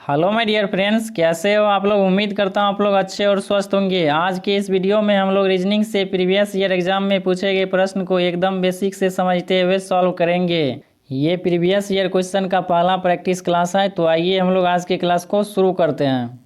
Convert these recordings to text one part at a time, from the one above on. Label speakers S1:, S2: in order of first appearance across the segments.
S1: Hello my dear friends, कैसे हो आप लोग। उम्मीद करता हूँ आप लोग अच्छे और स्वस्थ होंगे। आज के इस वीडियो में हम लोग रीजनिंग से प्रीवियस ईयर एग्जाम में पूछे गए प्रश्न को एकदम बेसिक से समझते हुए सॉल्व करेंगे। ये प्रीवियस ईयर क्वेश्चन का पहला प्रैक्टिस क्लास है, तो आइए हम लोग आज के क्लास को शुरू करते हैं।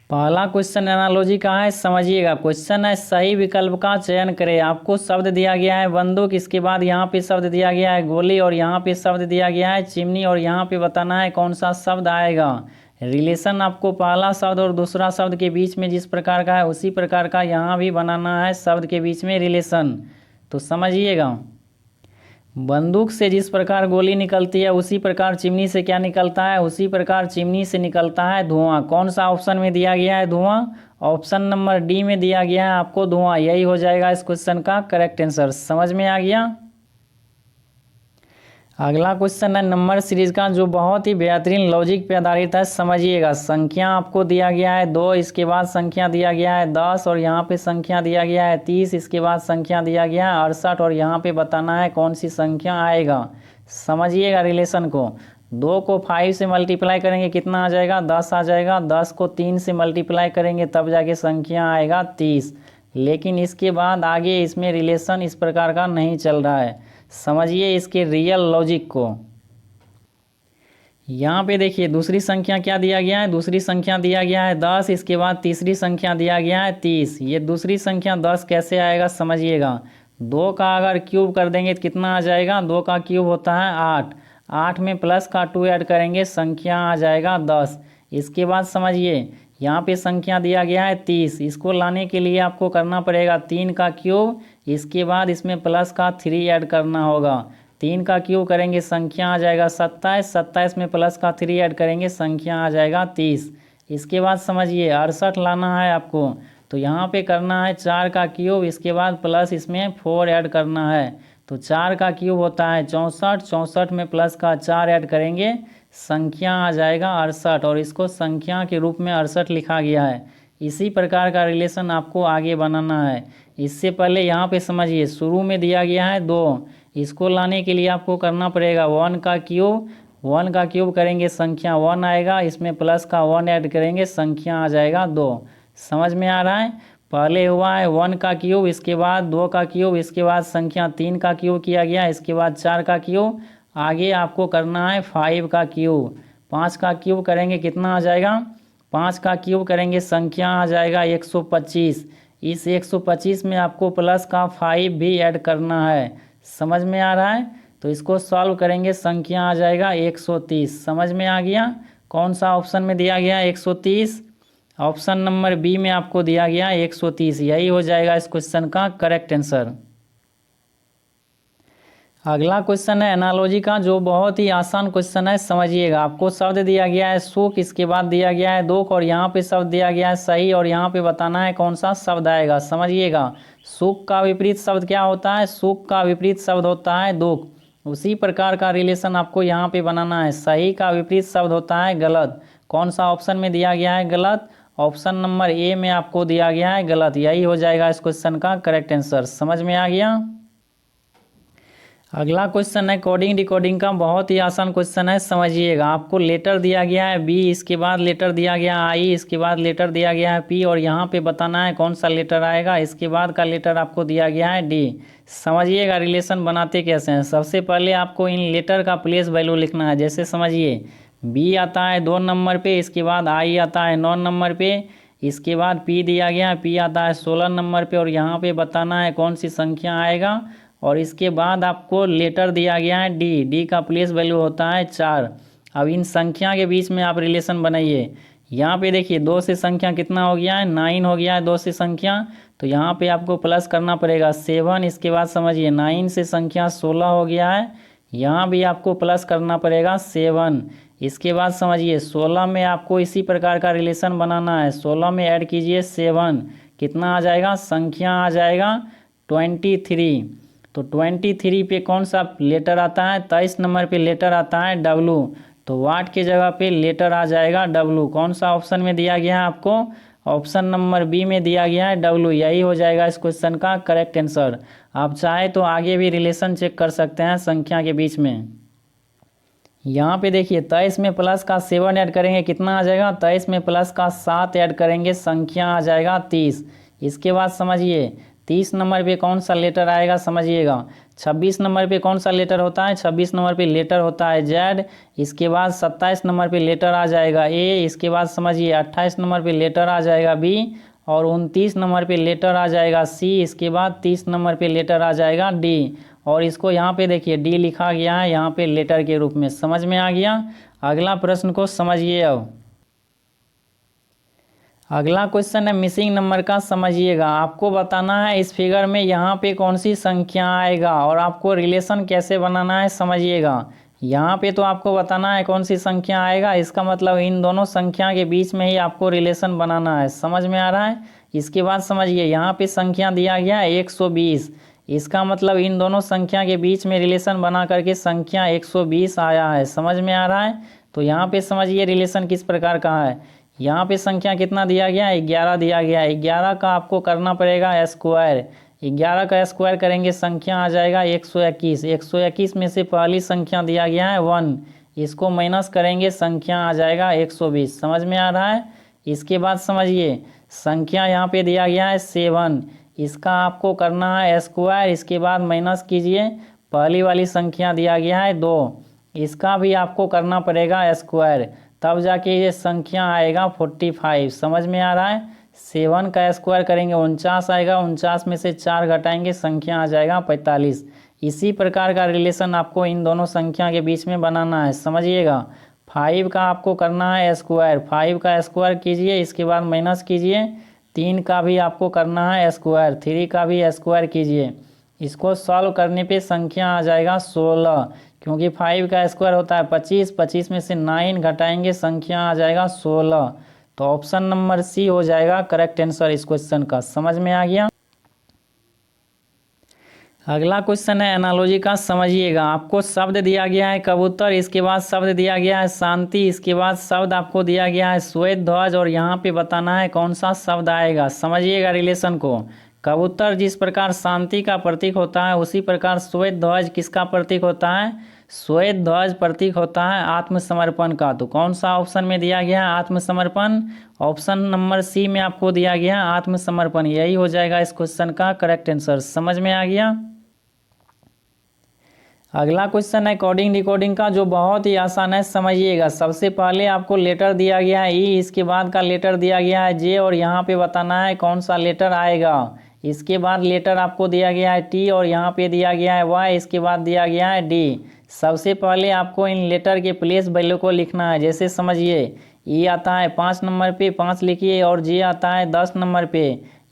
S1: पहला क्वेश्चन एनालॉजी का है, समझिएगा। क्वेश्चन है सही विकल्प का चयन करें। आपको शब्द दिया गया है बंदूक, इसके बाद यहाँ पे शब्द दिया गया है गोली और यहाँ पे शब्द दिया गया है चिमनी और यहाँ पे बताना है कौन सा शब्द आएगा। रिलेशन आपको पहला शब्द और दूसरा शब्द के बीच में जिस प्रकार का है उसी प्रकार का यहाँ भी बनाना है शब्द के बीच में रिलेशन। तो समझिएगा, बंदूक से जिस प्रकार गोली निकलती है उसी प्रकार चिमनी से क्या निकलता है, उसी प्रकार चिमनी से निकलता है धुआं। कौन सा ऑप्शन में दिया गया है धुआं? ऑप्शन नंबर डी में दिया गया है आपको धुआं। यही हो जाएगा इस क्वेश्चन का करेक्ट आंसर। समझ में आ गया। अगला क्वेश्चन है नंबर सीरीज का, जो बहुत ही बेहतरीन लॉजिक पे आधारित है। समझिएगा, संख्या आपको दिया गया है 2, इसके बाद संख्या दिया गया है 10 और यहाँ पे संख्या दिया गया है 30, इसके बाद संख्या दिया गया है 68 और यहाँ पे बताना है कौन सी संख्या आएगा। समझिएगा रिलेशन को, 2 को 5 से मल्टीप्लाई करेंगे कितना आ जाएगा, 10 आ जाएगा। 10 को 3 से मल्टीप्लाई करेंगे तब जाके संख्या आएगा 30। लेकिन इसके बाद आगे इसमें रिलेशन इस प्रकार का नहीं चल रहा है। समझिए इसके रियल लॉजिक को। यहाँ पे देखिए दूसरी संख्या क्या दिया गया है, दूसरी संख्या दिया गया है 10, इसके बाद तीसरी संख्या दिया गया है 30। ये दूसरी संख्या 10 कैसे आएगा समझिएगा। 2 का अगर क्यूब कर देंगे तो कितना आ जाएगा, 2 का क्यूब होता है 8, 8 में प्लस का 2 ऐड करेंगे संख्या आ जाएगा 10। इसके बाद समझिए यहाँ पे संख्या दिया गया है 30, इसको लाने के लिए आपको करना पड़ेगा 3 का क्यूब, इसके बाद इसमें प्लस का 3 ऐड करना होगा। 3 का क्यूब करेंगे संख्या आ जाएगा 27, 27 में प्लस का 3 ऐड करेंगे संख्या आ जाएगा 30। इसके बाद समझिए 68 लाना है आपको, तो यहाँ पे करना है 4 का क्यूब, इसके बाद प्लस इसमें 4 ऐड करना है। तो 4 का क्यूब होता है 64, 64 में प्लस का 4 ऐड करेंगे संख्या आ जाएगा 68 और इसको संख्या के रूप में 68 लिखा गया है। इसी प्रकार का रिलेशन आपको आगे बनाना है। इससे पहले यहाँ पे समझिए शुरू में दिया गया है 2, इसको लाने के लिए आपको करना पड़ेगा 1 का क्यूब, 1 का क्यूब करेंगे संख्या 1 आएगा, इसमें प्लस का 1 ऐड करेंगे संख्या आ जाएगा 2। समझ में आ रहा है। पहले हुआ है 1 का क्यूब, इसके बाद 2 का क्यूब, इसके बाद संख्या 3 का क्यूब किया गया, इसके बाद 4 का क्यूब, आगे आपको करना है 5 का क्यूब। 5 का क्यूब करेंगे कितना आ जाएगा, 5 का क्यूब करेंगे संख्या आ जाएगा 125। इस 125 में आपको प्लस का 5 भी ऐड करना है। समझ में आ रहा है। तो इसको सॉल्व करेंगे संख्या आ जाएगा 130। समझ में आ गया। कौन सा ऑप्शन में दिया गया 130? ऑप्शन नंबर बी में आपको दिया गया 130। यही हो जाएगा इस क्वेश्चन का करेक्ट आंसर। अगला क्वेश्चन है एनालॉजी का, जो बहुत ही आसान क्वेश्चन है। समझिएगा, आपको शब्द दिया गया है सुख, इसके बाद दिया गया है दुख और यहाँ पे शब्द दिया गया है सही और यहाँ पे बताना है कौन सा शब्द आएगा। समझिएगा, सुख का विपरीत शब्द क्या होता है, सुख का विपरीत शब्द होता है दुख। उसी प्रकार का रिलेशन आपको यहाँ पे बनाना है। सही का विपरीत शब्द होता है गलत। कौन सा ऑप्शन में दिया गया है गलत? ऑप्शन नंबर ए में आपको दिया गया है गलत। यही हो जाएगा इस क्वेश्चन का करेक्ट आंसर। समझ में आ गया। अगला क्वेश्चन है कोडिंग डिकोडिंग का, बहुत ही आसान क्वेश्चन है। समझिएगा, आपको लेटर दिया गया है बी, इसके बाद लेटर दिया गया है आई, इसके बाद लेटर दिया गया है पी और यहाँ पे बताना है कौन सा लेटर आएगा। इसके बाद का लेटर आपको दिया गया है डी। समझिएगा रिलेशन बनाते कैसे हैं। सबसे पहले आपको इन लेटर का प्लेस वैल्यू लिखना है। जैसे समझिए बी आता है 2 नंबर पे, इसके बाद आई आता है 9 नंबर पे, इसके बाद पी दिया गया है, पी आता है 16 नंबर पे और यहाँ पे बताना है कौन सी संख्या आएगा। और इसके बाद आपको लेटर दिया गया है डी, डी का प्लेस वैल्यू होता है 4। अब इन संख्या के बीच में आप रिलेशन बनाइए। यहाँ पे देखिए 2 से संख्या कितना हो गया है, 9 हो गया है 2 से संख्या, तो यहाँ पे आपको प्लस करना पड़ेगा 7। इसके बाद समझिए 9 से संख्या 16 हो गया है, यहाँ भी आपको प्लस करना पड़ेगा 7। इसके बाद समझिए 16 में आपको इसी प्रकार का रिलेशन बनाना है। 16 में ऐड कीजिए 7, कितना आ जाएगा, संख्या आ जाएगा 23। तो 23 पे कौन सा लेटर आता है, 23 नंबर पे लेटर आता है डब्लू, तो वाट के जगह पे लेटर आ जाएगा डब्लू। कौन सा ऑप्शन में दिया गया है आपको, ऑप्शन नंबर बी में दिया गया है डब्लू। यही हो जाएगा इस क्वेश्चन का करेक्ट आंसर। आप चाहे तो आगे भी रिलेशन चेक कर सकते हैं संख्या के बीच में। यहाँ पे देखिए 23 में प्लस का 7 ऐड करेंगे कितना आ जाएगा, 23 में प्लस का 7 ऐड करेंगे संख्या आ जाएगा 30। इसके बाद समझिए 30 नंबर पे कौन सा लेटर आएगा समझिएगा। 26 नंबर पे कौन सा लेटर होता है, 26 नंबर पे लेटर होता है जेड। इसके बाद 27 नंबर पे लेटर आ जाएगा ए। इसके बाद समझिए 28 नंबर पे लेटर आ जाएगा बी और 29 नंबर पे लेटर आ जाएगा सी। इसके बाद 30 नंबर पे लेटर आ जाएगा डी और इसको यहाँ पे देखिए डी लिखा गया है यहाँ पे लेटर के रूप में। समझ में आ गया। अगला प्रश्न को समझिए। अब अगला क्वेश्चन है मिसिंग नंबर का। समझिएगा, आपको बताना है इस फिगर में यहाँ पे कौन सी संख्या आएगा और आपको रिलेशन कैसे बनाना है। समझिएगा, यहाँ पे तो आपको बताना है कौन सी संख्या आएगा, इसका मतलब इन दोनों संख्या के बीच में ही आपको रिलेशन बनाना है। समझ में आ रहा है। इसके बाद समझिए यहाँ पे संख्या दिया गया है 120। इसका मतलब इन दोनों संख्या के बीच में रिलेशन बना करके संख्या 120 आया है। समझ में आ रहा है। तो यहाँ पे समझिए रिलेशन किस प्रकार का है। यहाँ पे संख्या कितना दिया गया है, 11 दिया गया है। 11 का आपको करना पड़ेगा स्क्वायर। 11 का स्क्वायर करेंगे संख्या आ जाएगा 121। 121 में से पहली संख्या दिया गया है 1, इसको माइनस करेंगे संख्या आ जाएगा 120। समझ में आ रहा है। इसके बाद समझिए संख्या यहाँ पे दिया गया है 7, इसका आपको करना है स्क्वायर। इसके बाद माइनस कीजिए पहली वाली संख्या दिया गया है 2, इसका भी आपको करना पड़ेगा स्क्वायर, तब जाके ये संख्या आएगा 45। समझ में आ रहा है। 7 का स्क्वायर करेंगे 49 आएगा, 49 में से 4 घटाएंगे संख्या आ जाएगा 45। इसी प्रकार का रिलेशन आपको इन दोनों संख्या के बीच में बनाना है। समझिएगा 5 का आपको करना है स्क्वायर, 5 का स्क्वायर कीजिए। इसके बाद माइनस कीजिए 3 का भी आपको करना है स्क्वायर, 3 का भी स्क्वायर कीजिए। इसको सॉल्व करने पे संख्या आ जाएगा 16, क्योंकि 5 का स्क्वायर होता है 25, 25 में से 9 घटाएंगे संख्या आ जाएगा 16। तो ऑप्शन नंबर सी हो जाएगा करेक्ट आंसर इस क्वेश्चन का। समझ में आ गया। अगला क्वेश्चन है एनालॉजी का। समझिएगा, आपको शब्द दिया गया है कबूतर, इसके बाद शब्द दिया गया है शांति, इसके बाद शब्द आपको दिया गया है श्वेत ध्वज और यहाँ पे बताना है कौन सा शब्द आएगा। समझिएगा रिलेशन को। कबूतर जिस प्रकार शांति का प्रतीक होता है उसी प्रकार श्वेत ध्वज किसका प्रतीक होता है, श्वेत ध्वज प्रतीक होता है आत्मसमर्पण का। तो कौन सा ऑप्शन में दिया गया है आत्मसमर्पण, ऑप्शन नंबर सी में आपको दिया गया है आत्मसमर्पण। यही हो जाएगा इस क्वेश्चन का करेक्ट आंसर। समझ में आ गया। अगला क्वेश्चन है कोडिंग डिकोडिंग का, जो बहुत ही आसान है। समझिएगा, सबसे पहले आपको लेटर दिया गया है ई, इसके बाद का लेटर दिया गया है जे और यहाँ पे बताना है कौन सा लेटर आएगा। इसके बाद लेटर आपको दिया गया है टी और यहाँ पे दिया गया है वाई, इसके बाद दिया गया है डी। सबसे पहले आपको इन लेटर के प्लेस वैल्यू को लिखना है। जैसे समझिए ई आता है 5 नंबर पे 5 लिखिए और जे आता है 10 नंबर पे।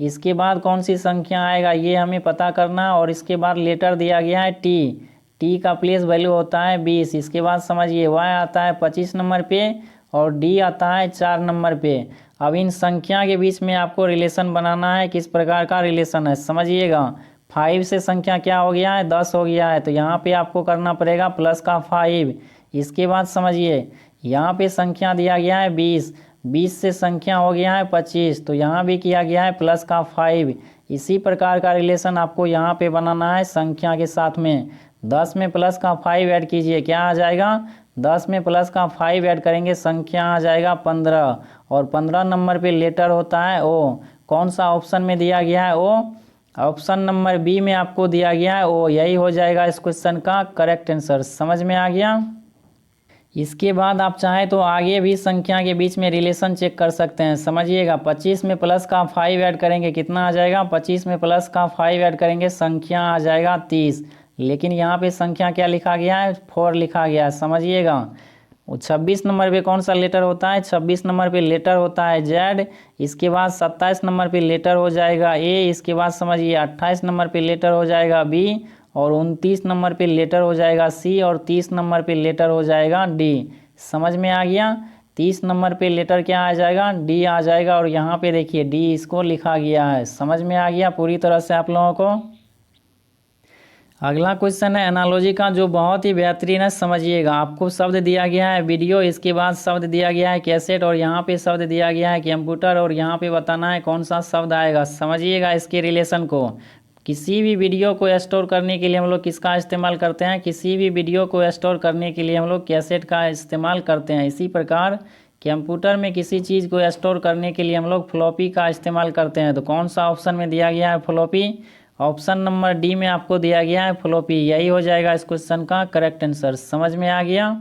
S1: इसके बाद कौन सी संख्या आएगा ये हमें पता करना है और इसके बाद लेटर दिया गया है टी, टी का प्लेस वैल्यू होता है 20। इसके बाद समझिए वाई आता है 25 नंबर पे और डी आता है 4 नंबर पे। अब इन संख्या के बीच में आपको रिलेशन बनाना है। किस प्रकार का रिलेशन है समझिएगा। 5 से संख्या क्या हो गया है 10 हो गया है, तो यहाँ पे आपको करना पड़ेगा प्लस का 5। इसके बाद समझिए यहाँ पे संख्या दिया गया है 20, 20 से संख्या हो गया है 25, तो यहाँ भी किया गया है प्लस का 5। इसी प्रकार का रिलेशन आपको यहाँ पे बनाना है संख्या के साथ में। 10 में प्लस का 5 ऐड कीजिए, क्या आ जाएगा, 10 में प्लस का 5 ऐड करेंगे संख्या आ जाएगा 15 और 15 नंबर पे लेटर होता है ओ। कौन सा ऑप्शन में दिया गया है ओ, ऑप्शन नंबर बी में आपको दिया गया है ओ। यही हो जाएगा इस क्वेश्चन का करेक्ट आंसर। समझ में आ गया। इसके बाद आप चाहें तो आगे भी संख्या के बीच में रिलेशन चेक कर सकते हैं। समझिएगा 25 में प्लस का 5 ऐड करेंगे कितना आ जाएगा, 25 में प्लस का 5 ऐड करेंगे संख्या आ जाएगा 30। लेकिन यहाँ पे संख्या क्या लिखा गया है 4 लिखा गया है। समझिएगा 26 नंबर पे कौन सा लेटर होता है, 26 नंबर पे लेटर होता है जेड। इसके बाद 27 नंबर पे लेटर हो जाएगा ए। इसके बाद समझिए 28 नंबर पे लेटर हो जाएगा बी और 29 नंबर पे लेटर हो जाएगा सी और 30 नंबर पे लेटर हो जाएगा डी। समझ में आ गया। 30 नंबर पे लेटर क्या आ जाएगा, डी आ जाएगा और यहाँ पे देखिए डी इसको लिखा गया है। समझ में आ गया पूरी तरह से आप लोगों को। अगला क्वेश्चन है एनालॉजी का, जो बहुत ही बेहतरीन है। समझिएगा, आपको शब्द दिया गया है वीडियो, इसके बाद शब्द दिया गया है कैसेट और यहाँ पे शब्द दिया गया है कंप्यूटर और यहाँ पे बताना है कौन सा शब्द आएगा। समझिएगा इसके रिलेशन को। किसी भी वीडियो को स्टोर करने के लिए हम लोग किसका इस्तेमाल करते हैं, किसी भी वीडियो को स्टोर करने के लिए हम लोग कैसेट का इस्तेमाल करते हैं। इसी प्रकार कंप्यूटर में किसी चीज़ को स्टोर करने के लिए हम लोग फ्लॉपी का इस्तेमाल करते हैं। तो कौन सा ऑप्शन में दिया गया है फ्लॉपी, ऑप्शन नंबर डी में आपको दिया गया है फ्लॉपी, यही हो जाएगा इस क्वेश्चन का करेक्ट आंसर। समझ में आ गया।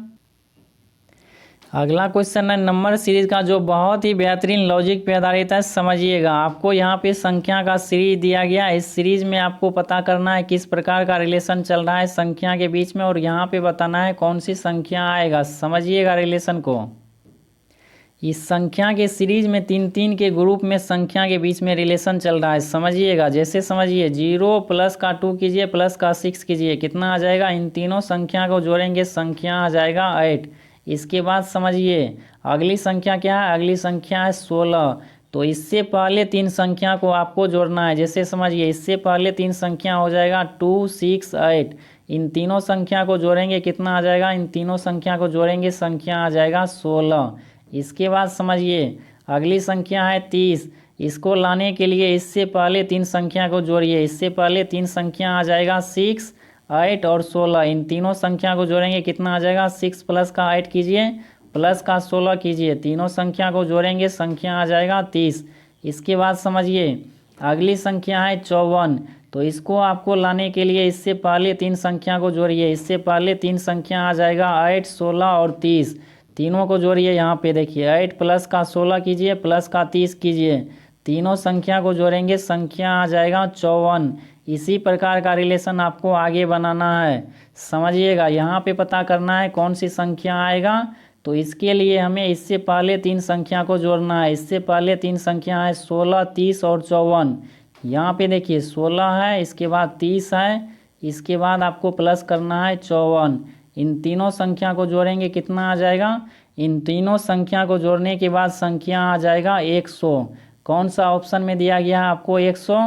S1: अगला क्वेश्चन है नंबर सीरीज का, जो बहुत ही बेहतरीन लॉजिक पे आधारित है। समझिएगा, आपको यहाँ पे संख्या का सीरीज दिया गया है। इस सीरीज में आपको पता करना है किस प्रकार का रिलेशन चल रहा है संख्या के बीच में, और यहाँ पे बताना है कौन सी संख्या आएगा। समझिएगा रिलेशन को। इस संख्या के सीरीज में 3-3 के ग्रुप में संख्या के बीच में रिलेशन चल रहा है। समझिएगा, जैसे समझिए 0 प्लस का 2 कीजिए प्लस का 6 कीजिए, कितना आ जाएगा, इन तीनों संख्या को जोड़ेंगे संख्या आ जाएगा 8। इसके बाद समझिए अगली संख्या क्या है, अगली संख्या है 16। तो इससे पहले 3 संख्या को आपको जोड़ना है। जैसे समझिए इससे पहले 3 संख्या हो जाएगा 2, 6, 8। इन तीनों संख्या को जोड़ेंगे कितना आ जाएगा, इन तीनों संख्या को जोड़ेंगे संख्या आ जाएगा 16। इसके बाद समझिए अगली संख्या है 30। इसको लाने के लिए इससे पहले 3 संख्या को जोड़िए। इससे पहले 3 संख्या आ जाएगा 6, 8 और 16। इन तीनों संख्या को जोड़ेंगे कितना आ जाएगा, 6 प्लस का 8 कीजिए प्लस का 16 कीजिए, तीनों संख्या को जोड़ेंगे संख्या आ जाएगा 30। इसके बाद समझिए अगली संख्या है 54। तो इसको आपको लाने के लिए इससे पहले 3 संख्या को जोड़िए। इससे पहले 3 संख्या आ जाएगा 8, 16 और 30। तीनों को जोड़िए। यहाँ पे देखिए 8 प्लस का 16 कीजिए प्लस का 30 कीजिए, तीनों संख्या को जोड़ेंगे संख्या आ जाएगा 54। इसी प्रकार का रिलेशन आपको आगे बनाना है। समझिएगा, यहाँ पे पता करना है कौन सी संख्या आएगा। तो इसके लिए हमें इससे पहले 3 संख्या को जोड़ना है। इससे पहले 3 संख्या है 16, 30 और 54। यहाँ पे देखिए 16 है, इसके बाद 30 है, इसके बाद आपको प्लस करना है 54। इन तीनों संख्या को जोड़ेंगे कितना आ जाएगा, इन तीनों संख्या को जोड़ने के बाद संख्या आ जाएगा 100। कौन सा ऑप्शन में दिया गया है आपको 100,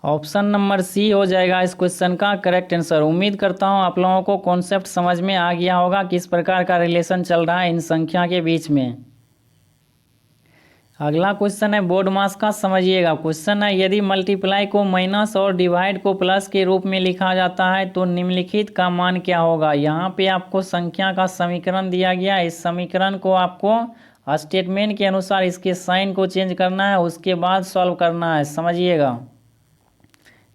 S1: ऑप्शन नंबर सी हो जाएगा इस क्वेश्चन का करेक्ट आंसर। उम्मीद करता हूँ आप लोगों को कॉन्सेप्ट समझ में आ गया होगा किस प्रकार का रिलेशन चल रहा है इन संख्या के बीच में। अगला क्वेश्चन है बोर्ड मास का। समझिएगा, क्वेश्चन है यदि मल्टीप्लाई को माइनस और डिवाइड को प्लस के रूप में लिखा जाता है तो निम्नलिखित का मान क्या होगा। यहाँ पे आपको संख्या का समीकरण दिया गया है। इस समीकरण को आपको स्टेटमेंट के अनुसार इसके साइन को चेंज करना है, उसके बाद सॉल्व करना है। समझिएगा,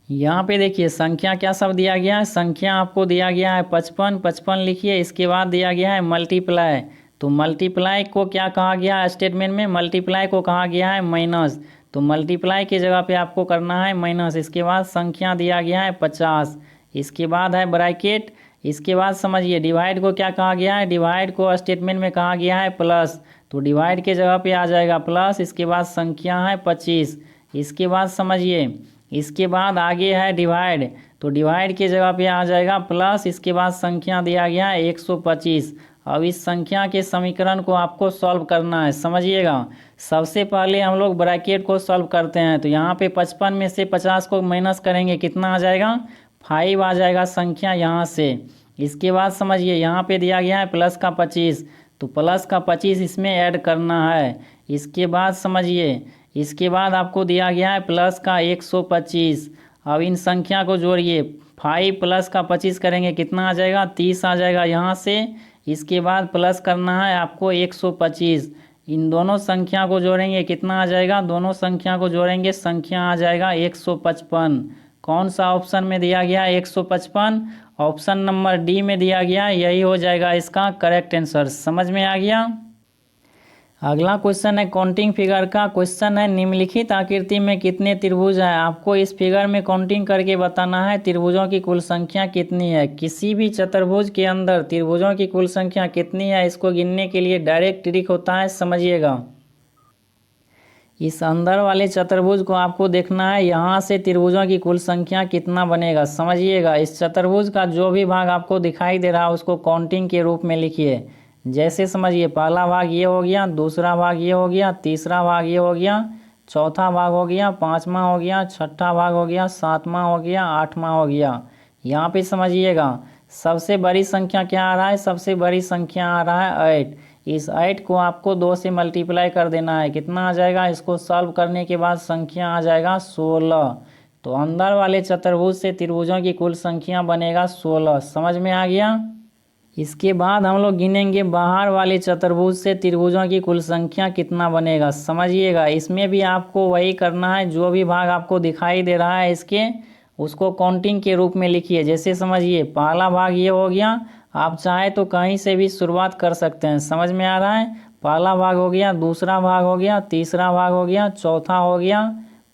S1: यहाँ पे देखिए संख्या क्या सब दिया गया है। संख्या आपको दिया गया है 55, 55 लिखिए। इसके बाद दिया गया है मल्टीप्लाई। तो मल्टीप्लाई को क्या कहा गया है स्टेटमेंट में, मल्टीप्लाई को कहा गया है माइनस। तो मल्टीप्लाई की जगह पे आपको करना है माइनस। इसके बाद संख्या दिया गया है 50। इसके बाद है ब्रैकेट। इसके बाद समझिए डिवाइड को क्या कहा गया है, डिवाइड को स्टेटमेंट में कहा गया है प्लस। तो डिवाइड के जगह पे आ जाएगा प्लस। इसके बाद संख्या है 25। इसके बाद समझिए इसके बाद आगे है डिवाइड। तो डिवाइड के जगह पे आ जाएगा प्लस। इसके बाद संख्या दिया गया है 125। अब इस संख्या के समीकरण को आपको सॉल्व करना है। समझिएगा, सबसे पहले हम लोग ब्रैकेट को सॉल्व करते हैं। तो यहाँ पे 55 में से 50 को माइनस करेंगे कितना आ जाएगा, 5 आ जाएगा संख्या यहाँ से। इसके बाद समझिए यहाँ पे दिया गया है प्लस का 25। तो प्लस का 25 इसमें ऐड करना है। इसके बाद समझिए इसके बाद आपको दिया गया है प्लस का 125। अब इन संख्या को जोड़िए, 5 प्लस का 25 करेंगे कितना आ जाएगा, 30 आ जाएगा यहाँ से। इसके बाद प्लस करना है आपको 125। इन दोनों संख्या को जोड़ेंगे कितना आ जाएगा, दोनों संख्या को जोड़ेंगे संख्या आ जाएगा 155। कौन सा ऑप्शन में दिया गया 155, ऑप्शन नंबर डी में दिया गया, यही हो जाएगा इसका करेक्ट आंसर। समझ में आ गया। अगला क्वेश्चन है काउंटिंग फिगर का। क्वेश्चन है निम्नलिखित आकृति में कितने त्रिभुज हैं। आपको इस फिगर में काउंटिंग करके बताना है त्रिभुजों की कुल संख्या कितनी है। किसी भी चतुर्भुज के अंदर त्रिभुजों की कुल संख्या कितनी है इसको गिनने के लिए डायरेक्ट ट्रिक होता है। समझिएगा, इस अंदर वाले चतुर्भुज को आपको देखना है, यहाँ से त्रिभुजों की कुल संख्या कितना बनेगा। समझिएगा, इस चतुर्भुज का जो भी भाग आपको दिखाई दे रहा है उसको काउंटिंग के रूप में लिखिए। जैसे समझिए पहला भाग ये हो गया, दूसरा भाग ये हो गया, तीसरा भाग ये हो गया, चौथा भाग हो गया, पांचवा हो गया, छठा भाग हो गया, सातवां हो गया, आठवां हो गया। यहाँ पे समझिएगा सबसे बड़ी संख्या क्या आ रहा है, सबसे बड़ी संख्या आ रहा है 8। इस 8 को आपको 2 से मल्टीप्लाई कर देना है, कितना आ जाएगा, इसको सॉल्व करने के बाद संख्या आ जाएगा 16। तो अंदर वाले चतुर्भुज से त्रिभुजों की कुल संख्या बनेगा 16। समझ में आ गया। इसके बाद हम लोग गिनेंगे बाहर वाले चतुर्भुज से त्रिभुजों की कुल संख्या कितना बनेगा। समझिएगा, इसमें भी आपको वही करना है, जो भी भाग आपको दिखाई दे रहा है इसके उसको काउंटिंग के रूप में लिखिए। जैसे समझिए पहला भाग ये हो गया, आप चाहे तो कहीं से भी शुरुआत कर सकते हैं। समझ में आ रहा है। पहला भाग हो गया, दूसरा भाग हो गया, तीसरा भाग हो गया, चौथा हो गया,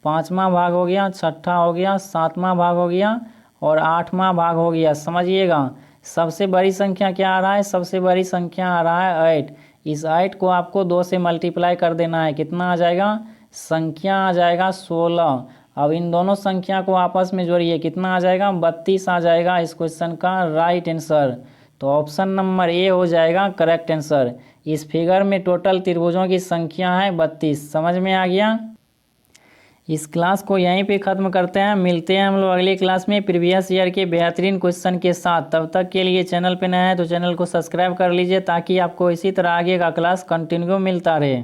S1: पांचवा भाग हो गया, छठा हो गया, सातवां भाग हो गया और आठवां भाग हो गया। समझिएगा, सबसे बड़ी संख्या क्या आ रहा है? सबसे बड़ी संख्या आ रहा है 8। इस 8 को आपको 2 से मल्टीप्लाई कर देना है। कितना आ जाएगा? संख्या आ जाएगा 16। अब इन दोनों संख्या को आपस में जोड़िए, कितना आ जाएगा? 32 आ जाएगा इस क्वेश्चन का राइट आंसर। तो ऑप्शन नंबर ए हो जाएगा करेक्ट आंसर। इस फिगर में टोटल त्रिभुजों की संख्या है 32। समझ में आ गया। इस क्लास को यहीं पे ख़त्म करते हैं। मिलते हैं हम लोग अगले क्लास में प्रीवियस ईयर के बेहतरीन क्वेश्चन के साथ। तब तक के लिए चैनल पे नया है तो चैनल को सब्सक्राइब कर लीजिए, ताकि आपको इसी तरह आगे का क्लास कंटिन्यू मिलता रहे।